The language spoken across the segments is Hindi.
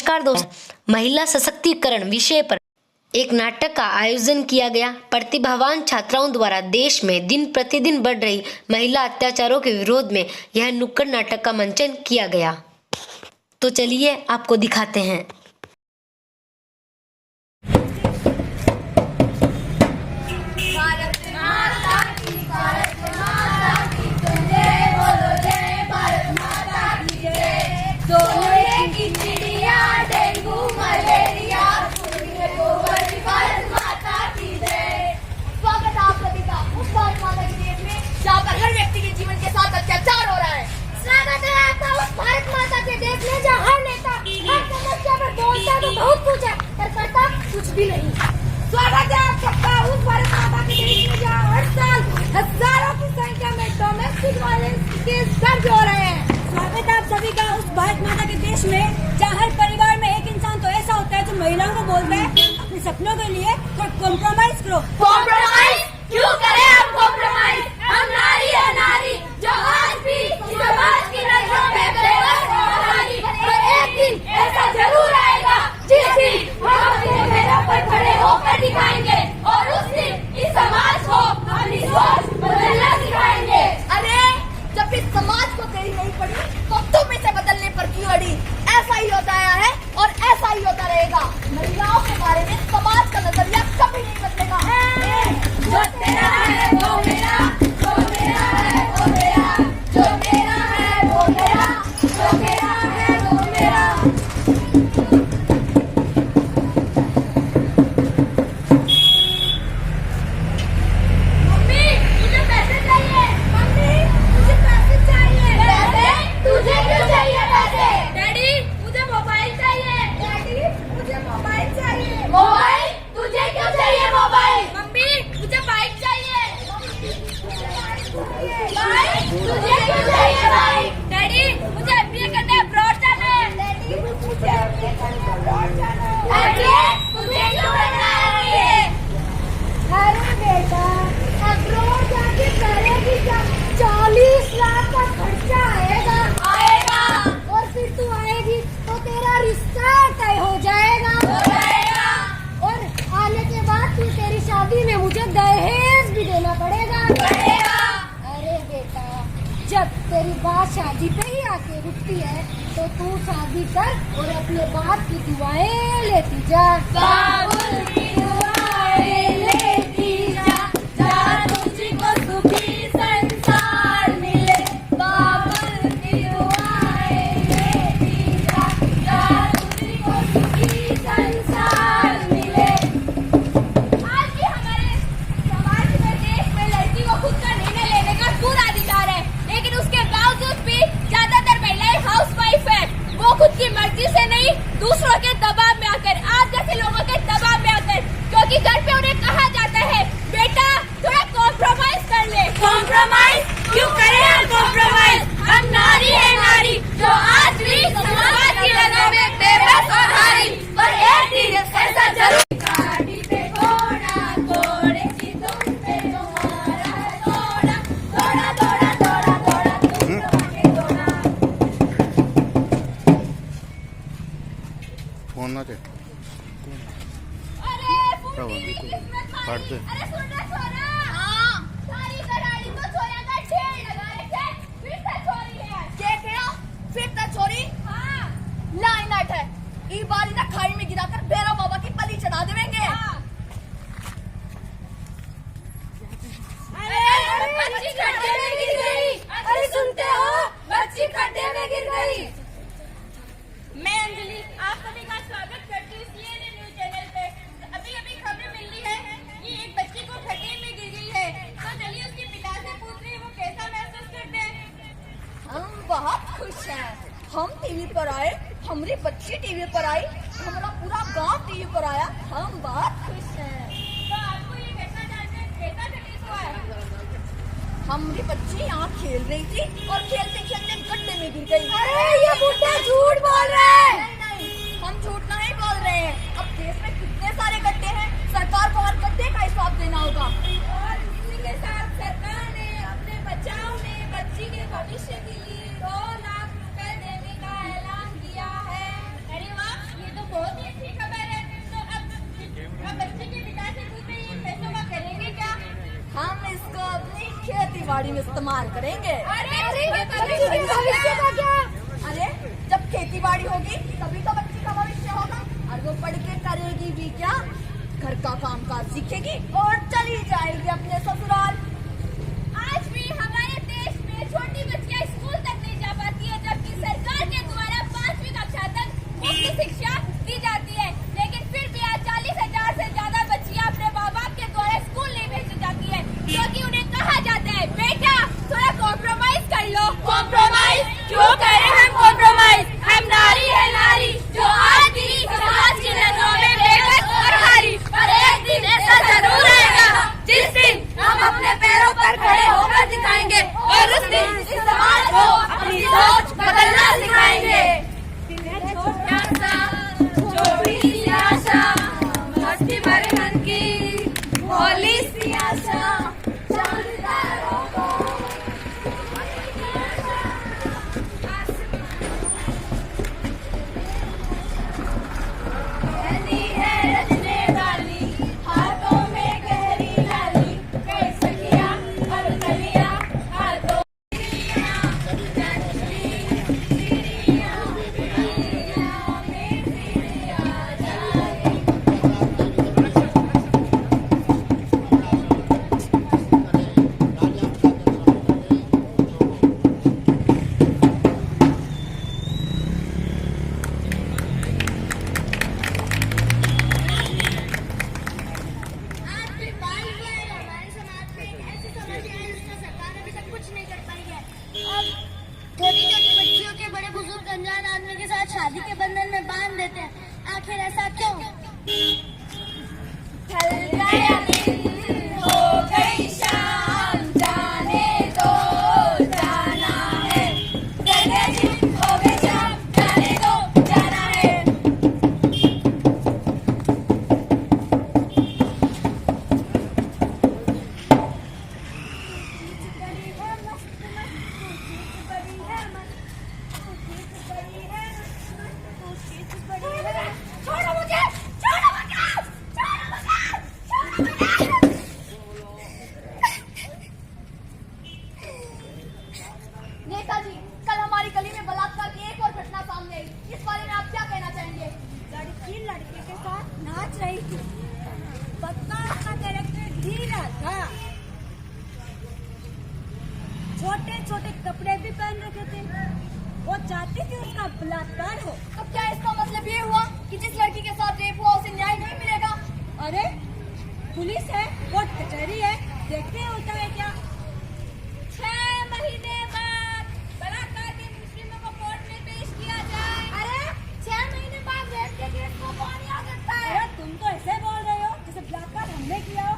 नमस्कार दोस्तों, महिला सशक्तिकरण विषय पर एक नाटक का आयोजन किया गया। प्रतिभावान छात्राओं द्वारा देश में दिन प्रतिदिन बढ़ रही महिला अत्याचारों के विरोध में यह नुक्कड़ नाटक का मंचन किया गया। तो चलिए आपको दिखाते हैं। हर व्यक्ति के जीवन के साथ अत्याचार हो रहा है। स्वागत है आपका उस भारत माता के देश में जहाँ हर नेता हर समस्या पर बोलता तो बहुत कुछ है पर करता कुछ भी नहीं। स्वागत है आप सबका उस भारत माता के देश में जहाँ हर साल हजारों की संख्या में डोमेस्टिक वायलेंस केस दर्ज हो रहे हैं। स्वागत है आप सभी का उस भारत माता के देश में जहाँ हर परिवार में एक इंसान तो ऐसा होता है जो महिलाओं को बोलता है अपने सपनों के लिए कॉम्प्रोमाइज करो। कॉम्प्रोमाइज क्यों करें आप कॉम्प्रोमाइज? हम नारी है नारी जो आज भी समाज की नजरों में बेबस और नारी। पर एक दिन ऐसा जरूर आएगा जिस दिन हम अपने पैरों पर खड़े होकर दिखाएंगे और उस दिन इस समाज को अपनी सोच बदलना सिखाएंगे। अरे जब इस समाज को तेरी नहीं पड़ी तो तुम इसे बदलने पर क्यों अड़ी? ऐसा ही होता आया है और ऐसा ही होता रहेगा। महिलाओं के बारे में समाज का नजरिया कभी नहीं बदलेगा। जो तेरा है वो मेरा, जो मेरा है वो मेरा, जो मेरा है वो मेरा, जो मेरा है वो मेरा। मम्मी मुझे पैसे चाहिए। मम्मी मुझे पैसे चाहिए। पैसे? तुझे क्यों चाहिए पैसे? डैडी मुझे मोबाइल चाहिए। डैडी मुझे मोबाइल चाहिए। मोबाइल? तुझे क्यों चाहिए मोबाइल? मम्मी मुझे बाइक चाहिए। बाइक? तुझे क्यों चाहिए बाइक? डैडी मुझे एमबीए करने अब्रॉड जाना है। डैडी मुझे एमबीए करने अब्रॉड जाना है। एमबीए? तुझे क्यों करना है एमबीए? अरे बेटा अब्रॉड जाके करेगी क्या? 40 लाख का खर्चा आएगा। और फिर तू आएगी तो तेरा रिश्ता तय हो जाएगा। और आने के बाद तू तेरी शादी में मुझे दहेज भी देना पड़ेगा। अरे बेटा जब तेरी बात शादी पे ही आके रुकती है तो तू शादी कर और अपने बाप की दुआएं लेती जा। बाबुल की दुआएं लेती जा, जा तुझको सुखी संसार मिले। बाबुल की दुआएं लेती जा, जा तुझको सुखी संसार मिले। आज भी हमारे समाज में देश में लड़की को खुद का निर्णय लेने का पूरा अधिकार है, लेकिन उसके बावजूद भी ज्यादातर महिलाएं हाउसवाइफ है। वो खुद की मर्जी से नहीं दूसरों के दबाव में आकर, आप जैसे लोगों के दबाव में आकर, क्योंकि घर पे उन्हें कहा जाता है बेटा थोड़ा कॉम्प्रोमाइज कर ले। कॉम्प्रोमाइज क्यों करें हम कॉम्प्रोमाइज? हम नारी है नारी जो आज भी समाज की नजरों में बेबस और हारी। पर एक दिन ऐसा जरूर फोन ना थे पढ़ते खाई में गिराकर भैरव बाबा की बलि चढ़ा देंगे। बच्ची खड्डे में गिर गई। अरे सुनते हो बच्ची खड्डे में गिर गई। मैं अंजलि आप सभी का स्वागत करती हूँ CNN न्यूज चैनल पे। अभी खबर मिल रही है कि एक बच्ची को खड्डे में गिर गई है। तो चलिए उसके पिता से पूछ रहे वो कैसा महसूस करते हैं। हम बहुत खुश हैं। हम टीवी पर आए, हमारी बच्ची टीवी पर आई, हमारा पूरा गांव टीवी पर आया। हम बहुत खुश हैं। तो आपको ये घटना जानकर कैसा महसूस हुआ है? हमारी बच्ची यहाँ खेल रही थी और खेलते खेलते गड्ढे में गिर गई। अरे ये बुड्ढा झूठ बोल रहा है। नहीं हम झूठ नहीं बोल रहे हैं। अब देश में कितने सारे गड्ढे हैं, सरकार को हर गड्ढे का हिसाब देना होगा। और इसी के साथ सरकार ने अपने बचाव में बच्ची के भविष्य के लिए 2 लाख रुपए देने का ऐलान किया है। अरे वाह बाड़ी में इस्तेमाल करेंगे। अरे भविष्य का क्या? अरे जब खेती बाड़ी होगी तभी तो बच्ची का भविष्य होगा, और वो पढ़ के करेगी भी क्या? घर का काम काज सीखेगी और चली जाएगी अपने ससुराल। आज भी हमारे देश में छोटी बच्चियां स्कूल तक नहीं जा पाती है, जबकि सरकार के द्वारा 5वीं कक्षा तक मुफ्त शिक्षा दी जाती है, लेकिन फिर भी आज 40,000 से ज्यादा बच्चियां अपने माँ बाप के द्वारा स्कूल नहीं भेजी जाती है, क्योंकि उन्हें कहा जाता है बेटा थोड़ा कॉम्प्रोमाइज कर लो। कॉम्प्रोमाइज क्यों करें हम कॉम्प्रोमाइज? हम नारी है नारी, जो आज भी समाज की नजरों में बेबस और हारी, पर एक दिन ऐसा जरूर आएगा जिस दिन हम अपने पैरों पर खड़े होकर दिखाएंगे, और उस दिन इस समाज को अपनी सोच बदलना सिखाएंगे। छोटी सी आशा, मस्ती भरे मन की भोली सी आशा, जानदारों को कहती है रचने वाली, हाथों में गहरी लाली, कई सखियां और कलियां हाथों आज भी बाल हमारे समाज में एक ऐसी समस्या है जिसका सरकार अभी तक कुछ नहीं कर पाई है। अब छोटी छोटी बच्चियों के बड़े बुजुर्ग अनजान आदमी के साथ शादी के बंधन में बांध देते हैं, आखिर ऐसा क्यों? ढल गया दिन, हो गई शाम, जाने दो जाना है, ढल गया दिन, हो गई शाम, जाने दो जाना है। छोड़ो मुझे, छोड़ो मुझे, छोड़ो मुझे, छोड़ो मुझे। नेताजी, कल हमारी गली में बलात्कार की एक और घटना सामने आई, इस बारे में आप क्या कहना चाहेंगे? लड़की लड़के के साथ नाच रही थी, बदमाश का कैरेक्टर ढीला था, छोटे छोटे कपड़े भी पहन रखे थे, वो चाहती थी उसका बलात्कार हो। तो क्या इसका मतलब ये हुआ कि जिस लड़की के साथ रेप हुआ उसे न्याय नहीं मिलेगा? अरे पुलिस है, कोर्ट कचहरी है, देखते हैं होता है क्या। 6 महीने बाद बलात्कार के मुजरिमों को कोर्ट में पेश किया जाए। अरे 6 महीने बाद रेप के केस को कौन याद रखता है? अरे तुम तो ऐसे बोल रहे हो जैसे बलात्कार हमने किया हो।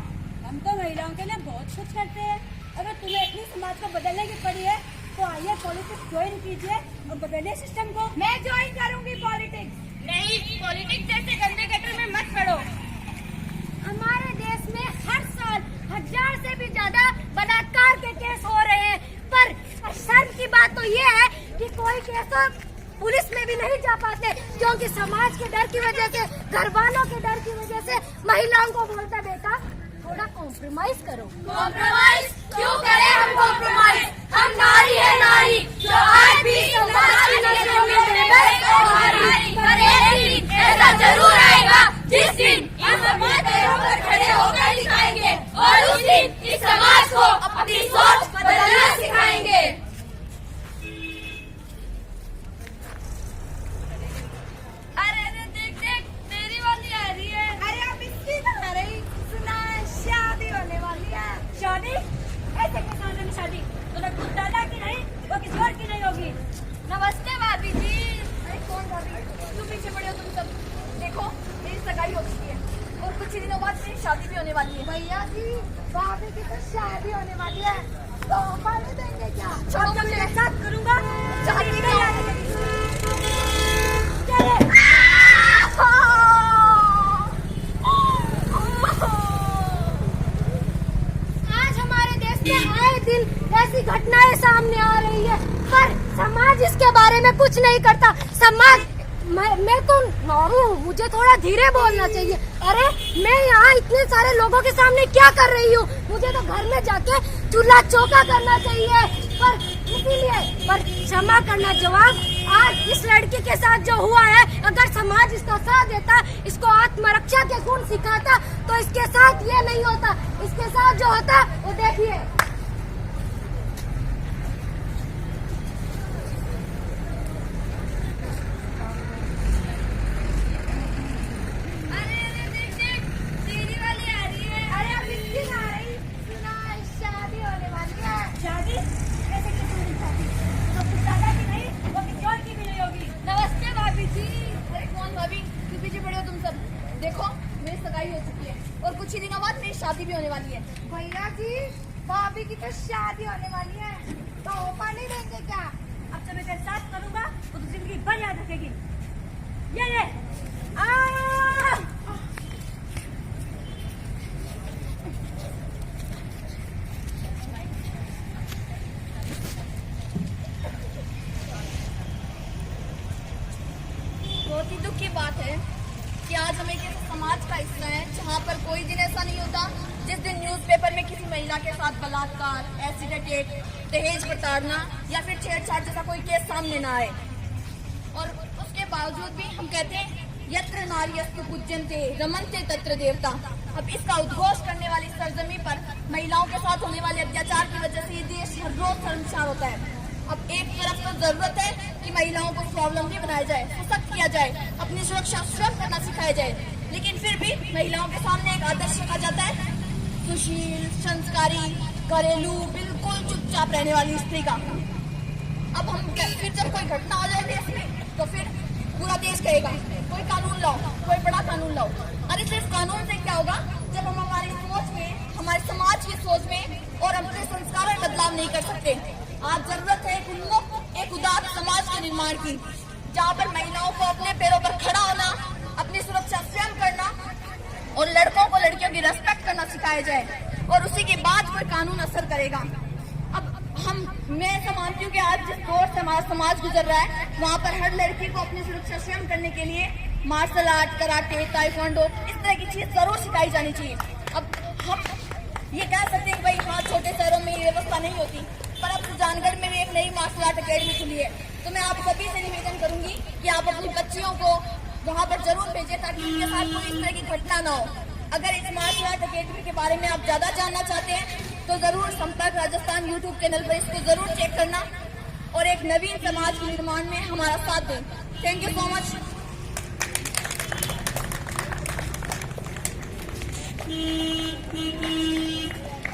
हम तो महिलाओं के लिए बहुत कुछ करते हैं। अगर तुम्हें इतनी समाज को बदलने की पड़ी है तो आइए पॉलिटिक्स ज्वाइन कीजिए और बदलिए सिस्टम को। मैं ज्वाइन करूंगी पॉलिटिक्स। नहीं, पॉलिटिक्स जैसे गंदे गटर में मत पड़ो। हमारे देश में हर साल 1000 से भी ज्यादा बलात्कार के केस हो रहे हैं, पर शर्म की बात तो ये है कि कोई केस पुलिस में भी नहीं जा पाते, क्योंकि समाज के डर की वजह से, घर वालों के डर की वजह से महिलाओं को बोलता बेटा थोड़ा कॉम्प्रोमाइज करो। कॉम्प्रोमाइज क्यों करें हम कॉम्प्रोमाइज? हम नारी है नारी, जो आज भी समाज की नजरों में बेबस और हारी, पर एक दिन ऐसा जरूर आएगा जिस दिन हम अपने पैरों पर खड़े होकर दिखाएंगे, और उस दिन इस समाज को अपनी सोच बदलना सिखाएंगे। अरे देख देख, मेरी वाली आ रही है। अरे अब इसकी कहाँ रही? सुना है शादी होने वाली है। शादी? ऐसे किसान में शादी तो ना खुद दादा की नहीं, वो किसी और की नहीं होगी। नमस्ते भाभी जी। अरे कौन भाभी? तुम पीछे पड़े हो तुम सब। देखो मेरी सगाई हो चुकी है और कुछ ही दिनों बाद मेरी शादी भी होने वाली है। भैया जी, भाभी की तो शादी होने वाली है, तो हमारे देंगे क्या? छोड़ो अब मुझे। मेरे साथ करूँगा। शादी नहीं नहीं आने देगी। चले। आज हमारे देश में आए दिन ऐसी घटनाएं सामने आ रही है, पर समाज इसके बारे में कुछ नहीं करता। समाज मैं तो नॉरू हूँ, मुझे थोड़ा धीरे बोलना चाहिए। अरे मैं यहाँ इतने सारे लोगों के सामने क्या कर रही हूँ? मुझे तो घर में जाके चूल्हा चौका करना चाहिए। पर क्षमा करना जवाब, आज इस लड़की के साथ जो हुआ है, अगर समाज इसका साथ देता, इसको आत्मरक्षा के गुण सिखाता, तो इसके साथ ये नहीं होता। इसके साथ जो होता वो देखिए। देखो मेरी सगाई हो चुकी है और कुछ ही दिनों बाद मेरी शादी भी होने वाली है। भैया जी, भाभी की तो शादी होने वाली है, तो ओपा नहीं देंगे क्या? अब जब मैं तेरे साथ करूंगा तो तू जिंदगी भर याद रखेगी। ये ले बहुत ही दुख की बात है कि आज हम एक ऐसे समाज का हिस्सा है जहाँ पर कोई दिन ऐसा नहीं होता जिस दिन न्यूज़पेपर में किसी महिला के साथ बलात्कार, एसिड अटैक, दहेज प्रताड़ना या फिर छेड़छाड़ जैसा कोई केस सामने ना आए। और उसके बावजूद भी हम कहते हैं यत्र नार्यस्तु पूज्यन्ते रमन्ते तत्र देवता। अब इसका उद्घोष करने वाली सरजमी पर महिलाओं के साथ होने वाले अत्याचार की वजह से ये देश हर रोज शर्मसार होता है। अब एक तरफ तो जरूरत है कि महिलाओं को स्वावलंबी बनाया जाए, सशक्त किया जाए, अपनी सुरक्षा स्वयं करना सिखाया जाए, लेकिन फिर भी महिलाओं के सामने एक आदर्श रखा जाता है सुशील, संस्कारी, घरेलू, बिल्कुल चुपचाप रहने वाली स्त्री का। अब हम फिर जब कोई घटना हो जाए देश में तो फिर पूरा देश कहेगा कोई कानून लाओ, कोई बड़ा कानून लाओ। अरे सिर्फ कानून से क्या होगा जब हम हमारी सोच में, हमारे समाज की सोच में और अपने संस्कारों में बदलाव नहीं कर सकते। आज जरूरत है एक उन्मुक्त, एक उदार समाज के निर्माण की, जहाँ पर महिलाओं को अपने पैरों पर खड़ा होना, अपनी सुरक्षा स्वयं करना और लड़कों को लड़कियों की रेस्पेक्ट करना सिखाया जाए और उसी के बाद कोई कानून असर करेगा। अब मैं ऐसा मानती हूँ कि आज जिस दौर से हमारा समाज गुजर रहा है वहाँ पर हर लड़की को अपनी सुरक्षा स्वयं करने के लिए मार्शल आर्ट, कराटे, ताइक्वांडो, इस तरह की चीज जरूर सिखाई जानी चाहिए। अब हम ये कह सकते हैं कि भाई हाँ छोटे शहरों में ये व्यवस्था नहीं होती, पर अब सुजानगढ़ में भी एक नई मार्शल आर्ट अकेडमी खुली है, तो मैं आप सभी से निवेदन करूंगी कि आप अपनी बच्चियों को वहाँ पर जरूर भेजें ताकि उनके साथ कोई इस तरह की घटना ना हो। अगर इस मार्शल आर्ट अकेडमी के बारे में आप ज्यादा जानना चाहते हैं तो जरूर संपर्क राजस्थान यूट्यूब चैनल पर इसको जरूर चेक करना और एक नवीन समाज के निर्माण में हमारा साथ दें। Thank you so much.